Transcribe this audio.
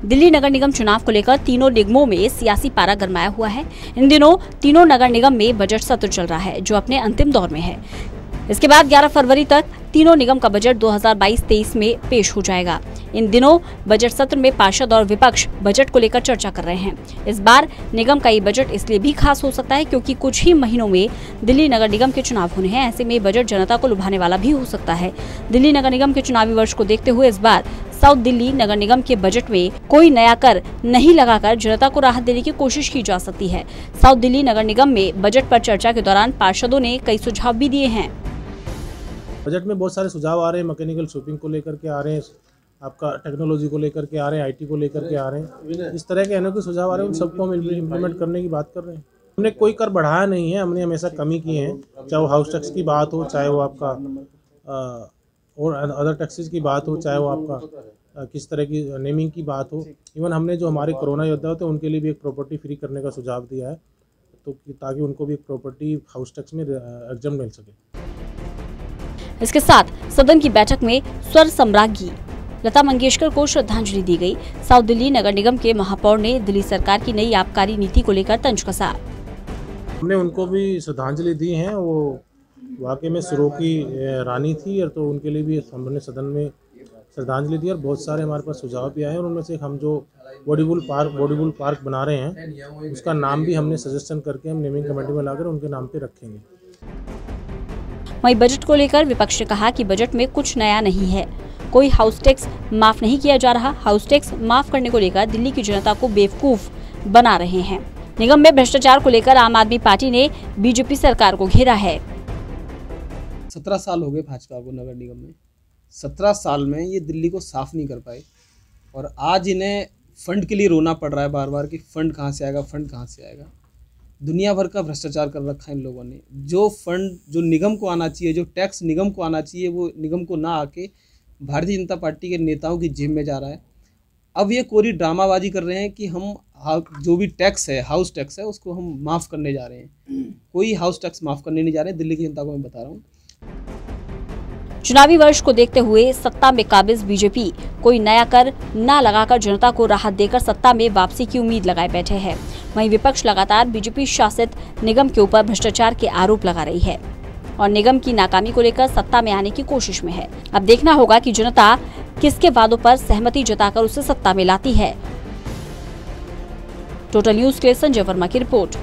दिल्ली नगर निगम चुनाव को लेकर तीनों निगमों में सियासी पारा गरमाया हुआ है। इन दिनों तीनों नगर निगम में बजट सत्र चल रहा है, जो अपने अंतिम दौर में है। इसके बाद 11 फरवरी तक तीनों निगम का बजट 2022-23 में पेश हो जाएगा। इन दिनों बजट सत्र में पार्षद और विपक्ष बजट को लेकर चर्चा कर रहे हैं। इस बार निगम का ये बजट इसलिए भी खास हो सकता है क्योंकि कुछ ही महीनों में दिल्ली नगर निगम के चुनाव होने हैं। ऐसे में बजट जनता को लुभाने वाला भी हो सकता है। दिल्ली नगर निगम के चुनावी वर्ष को देखते हुए इस बार साउथ दिल्ली नगर निगम के बजट में कोई नया कर नहीं लगाकर जनता को राहत देने की कोशिश की जा सकती है। साउथ दिल्ली नगर निगम में बजट पर चर्चा के दौरान पार्षदों ने कई सुझाव भी दिए हैं। बजट में बहुत सारे सुझाव आ रहे हैं, मैकेनिकल स्वीपिंग को लेकर के आ रहे हैं, आपका टेक्नोलॉजी को लेकर के आ रहे हैं, आईटी को लेकर के आ रहे हैं। इस तरह के अनेकों सुझाव आ रहे हैं, उन सबको हम इम्प्लीमेंट करने की बात कर रहे हैं। हमने कोई कर बढ़ाया नहीं है, हमने हमेशा कमी की है, चाहे वो हाउस टैक्स की बात हो, चाहे वो आपका और अदर टैक्सेस की बात हो, चाहे वो आपका किस तरह की नेमिंग की बात हो। इवन हमने जो हमारे कोरोना योद्धा होते हैं उनके लिए भी एक प्रॉपर्टी फ्री करने का सुझाव दिया है, तो ताकि उनको भी एक प्रॉपर्टी हाउस टैक्स में एग्जम्प्ट मिल सके। इसके साथ सदन की बैठक में स्वर सम्राज्ञी लता मंगेशकर को श्रद्धांजलि दी गई। साउथ दिल्ली नगर निगम के महापौर ने दिल्ली सरकार की नई आबकारी नीति को लेकर तंज कसा। हमने उनको भी श्रद्धांजलि दी है, वो वाकई में सुरों की रानी थी, और तो उनके लिए भी हमने सदन में श्रद्धांजलि दी। और बहुत सारे हमारे पास सुझाव भी आए हैं, और उनमें से हम जो बॉडीबुल पार्क बना रहे हैं उसका नाम भी हमने सजेशन करके हम नेमिंग कमेटी में लाकर उनके नाम पे रखेंगे। वहीं बजट को लेकर विपक्ष ने कहा कि बजट में कुछ नया नहीं है, कोई हाउस टैक्स माफ नहीं किया जा रहा। हाउस टैक्स माफ करने को लेकर दिल्ली की जनता को बेवकूफ बना रहे हैं। निगम में भ्रष्टाचार को लेकर आम आदमी पार्टी ने बीजेपी सरकार को घेरा है। 17 साल हो गए भाजपा को नगर निगम में। 17 साल में ये दिल्ली को साफ नहीं कर पाए, और आज इन्हें फंड के लिए रोना पड़ रहा है बार बार कि फंड कहाँ से आएगा, फंड कहाँ से आएगा। दुनिया भर का भ्रष्टाचार कर रखा है इन लोगों ने। जो फंड जो निगम को आना चाहिए, जो टैक्स निगम को आना चाहिए, वो निगम को ना आके भारतीय जनता पार्टी के नेताओं की जेब में जा रहा है। अब ये कोरी ड्रामाबाजी कर रहे हैं कि हम जो भी टैक्स है, हाउस टैक्स है, उसको हम माफ़ करने जा रहे हैं। कोई हाउस टैक्स माफ़ करने नहीं जा रहे हैं, दिल्ली की जनता को मैं बता रहा हूँ। चुनावी वर्ष को देखते हुए सत्ता में काबिज बीजेपी कोई नया कर न लगाकर जनता को राहत देकर सत्ता में वापसी की उम्मीद लगाए बैठे हैं। वहीं विपक्ष लगातार बीजेपी शासित निगम के ऊपर भ्रष्टाचार के आरोप लगा रही है और निगम की नाकामी को लेकर सत्ता में आने की कोशिश में है। अब देखना होगा कि जनता किसके वादों पर सहमति जताकर उसे सत्ता में लाती है। टोटल न्यूज के लिए संजय वर्मा की रिपोर्ट।